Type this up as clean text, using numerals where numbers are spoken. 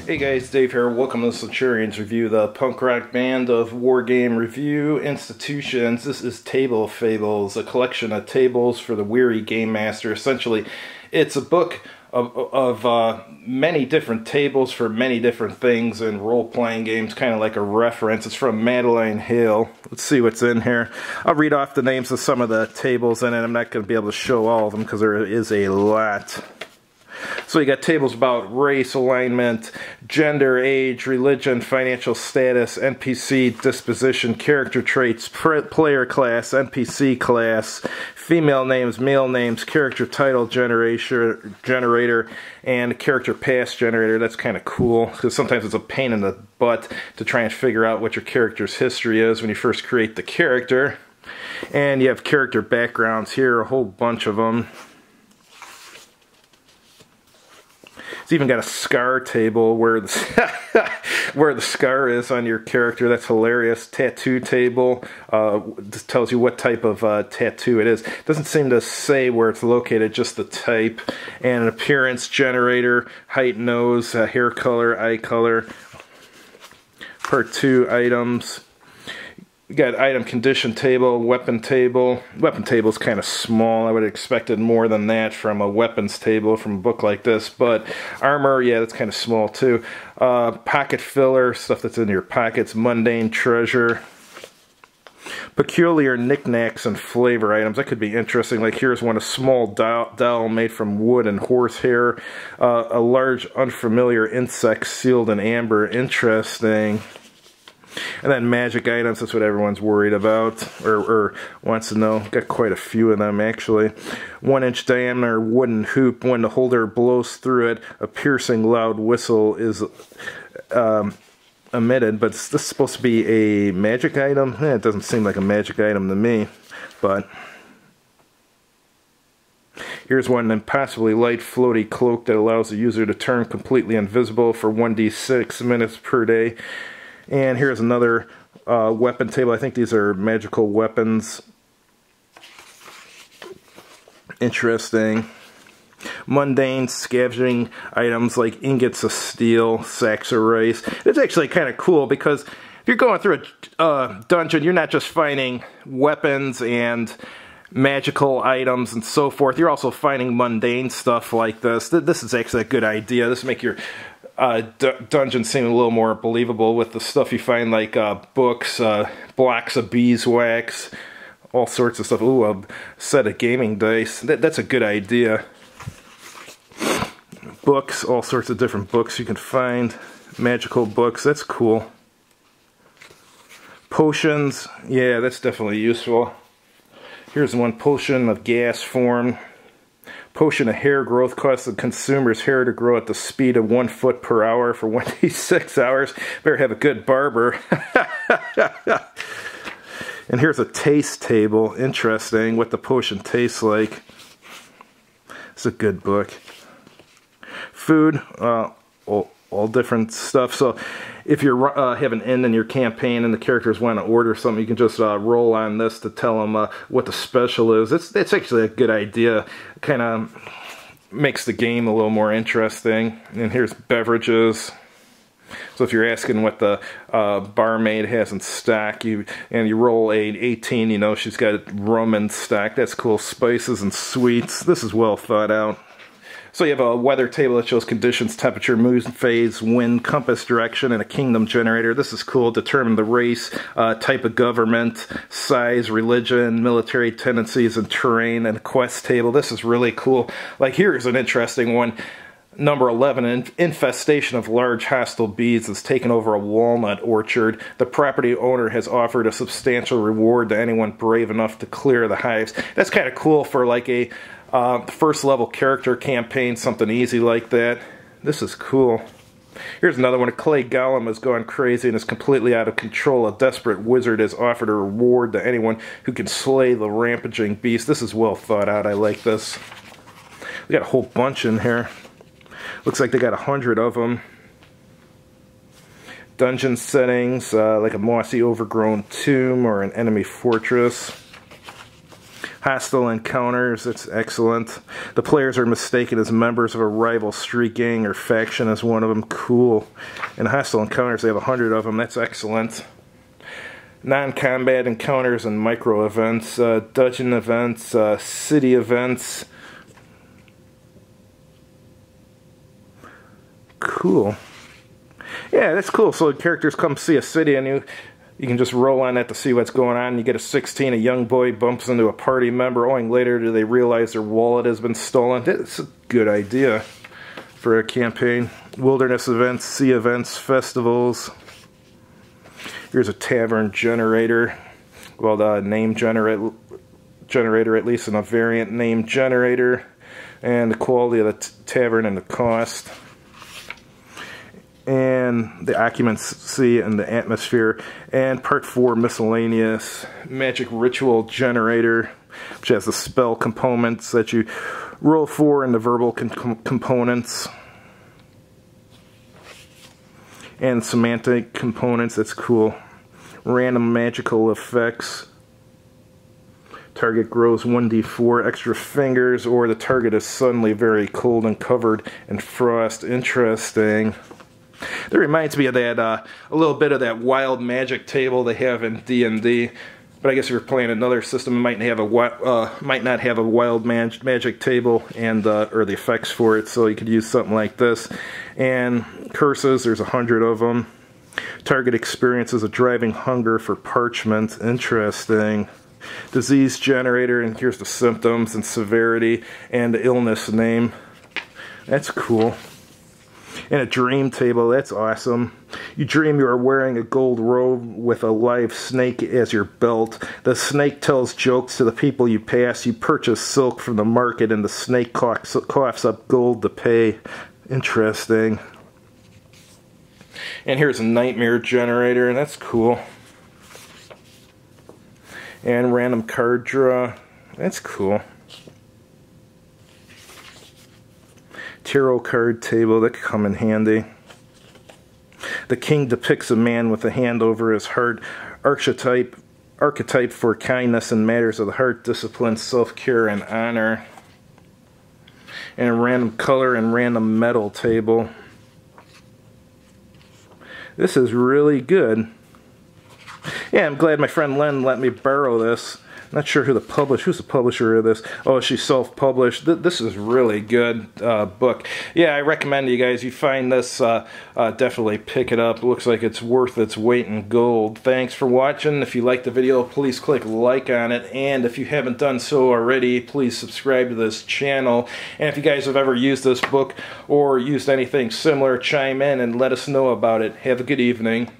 Hey guys, Dave here. Welcome to Centurions Review, the punk rock band of wargame review institutions. This is Table Fables, a collection of tables for the weary game master. Essentially, it's a book of many different tables for many different things in role-playing games, kind of like a reference. It's from Madeline Hale. Let's see what's in here. I'll read off the names of some of the tables in it. I'm not going to be able to show all of them because there is a lot. So you got tables about race, alignment, gender, age, religion, financial status, NPC disposition, character traits, player class, NPC class, female names, male names, character title generator, and character past generator. That's kind of cool because sometimes it's a pain in the butt to try and figure out what your character's history is when you first create the character. And you have character backgrounds here, a whole bunch of them. It's even got a scar table where the, where the scar is on your character. That's hilarious. Tattoo table. Just tells you what type of tattoo it is. Doesn't seem to say where it's located, just the type. And an appearance generator, height, nose, hair color, eye color. Part 2 items. We got item condition table, weapon table. Weapon table is kind of small. I would have expected more than that from a weapons table from a book like this. But armor, yeah, that's kind of small too. Pocket filler, stuff that's in your pockets. Mundane treasure. Peculiar knickknacks and flavor items. That could be interesting. Like here's one, a small doll made from wood and horsehair. A large unfamiliar insect sealed in amber. Interesting. And then magic items, that's what everyone's worried about, or wants to know. Got quite a few of them, actually. 1-inch diameter wooden hoop. When the holder blows through it, a piercing loud whistle is emitted. But is this supposed to be a magic item? It doesn't seem like a magic item to me, but... Here's one, impossibly light floaty cloak that allows the user to turn completely invisible for 1d6 minutes per day. And here's another weapon table. I think these are magical weapons. Interesting. Mundane scavenging items like ingots of steel, sacks of rice. It's actually kind of cool because if you're going through a dungeon, you're not just finding weapons and magical items and so forth. You're also finding mundane stuff like this. This is actually a good idea. This will make your dungeon seem a little more believable with the stuff you find, like books, blocks of beeswax, all sorts of stuff. Ooh, a set of gaming dice. That's a good idea. Books, all sorts of different books you can find. Magical books, that's cool. Potions, yeah, that's definitely useful. Here's one, potion of gas form. Potion of hair growth causes the consumer's hair to grow at the speed of 1 foot per hour for 1d6 hours. Better have a good barber. And here's a taste table. Interesting, what the potion tastes like. It's a good book. Food, all different stuff. So if you're have an end in your campaign and the characters want to order something, you can just roll on this to tell them what the special is. It's actually a good idea. Kind of makes the game a little more interesting. And here's beverages. So if you're asking what the barmaid has in stock, and you roll a 18, you know she's got rum in stock. That's cool. Spices and sweets. This is well thought out. So you have a weather table that shows conditions, temperature, moon phase, wind, compass direction, and a kingdom generator. This is cool. Determine the race, type of government, size, religion, military tendencies, and terrain, and quest table. This is really cool. Like here's an interesting one. Number 11, an infestation of large hostile bees has taken over a walnut orchard. The property owner has offered a substantial reward to anyone brave enough to clear the hives. That's kind of cool for like a first level character campaign, something easy like that. This is cool. Here's another one. A clay golem has gone crazy and is completely out of control. A desperate wizard has offered a reward to anyone who can slay the rampaging beast. This is well thought out. I like this. We got a whole bunch in here. Looks like they got 100 of them. Dungeon settings, like a mossy overgrown tomb or an enemy fortress. Hostile encounters, it's excellent. The players are mistaken as members of a rival street gang or faction as one of them. Cool. And hostile encounters, they have 100 of them. That's excellent. Non-combat encounters and micro events, dungeon events, city events. Cool. Yeah, that's cool. So the characters come see a city and you can just roll on that to see what's going on. You get a 16, a young boy bumps into a party member. Only later do they realize their wallet has been stolen. It's a good idea for a campaign. Wilderness events, sea events, festivals. Here's a tavern generator. Well, the name generator, at least, and a variant name generator. And the quality of the tavern and the cost. And the occupancy and the atmosphere. And part 4, miscellaneous magic ritual generator, which has the spell components that you roll for and the verbal components. And semantic components, that's cool. Random magical effects. Target grows 1d4 extra fingers, or the target is suddenly very cold and covered in frost. Interesting. That reminds me of that, a little bit of that wild magic table they have in D&D. But I guess if you're playing another system, it might not have a wild magic table and or the effects for it. So you could use something like this. And curses, there's 100 of them. Target experiences a driving hunger for parchment. Interesting. Disease generator, and here's the symptoms and severity and the illness name. That's cool. And a dream table, that's awesome. You dream you are wearing a gold robe with a live snake as your belt. The snake tells jokes to the people you pass. You purchase silk from the market and the snake coughs up gold to pay. Interesting. And here's a nightmare generator, and that's cool. And random card draw, that's cool. Tarot card table, that could come in handy. The king depicts a man with a hand over his heart, archetype for kindness and matters of the heart, discipline, self-care, and honor. And a random color and random metal table. This is really good. Yeah, I'm glad my friend Len let me borrow this. Not sure who's the publisher of this. Oh, she's self-published. This is really good book. Yeah, I recommend you guys, you find this, definitely pick it up. It looks like it's worth its weight in gold. Thanks for watching. If you liked the video, please click like on it. And if you haven't done so already, please subscribe to this channel. And if you guys have ever used this book or used anything similar, chime in and let us know about it. Have a good evening.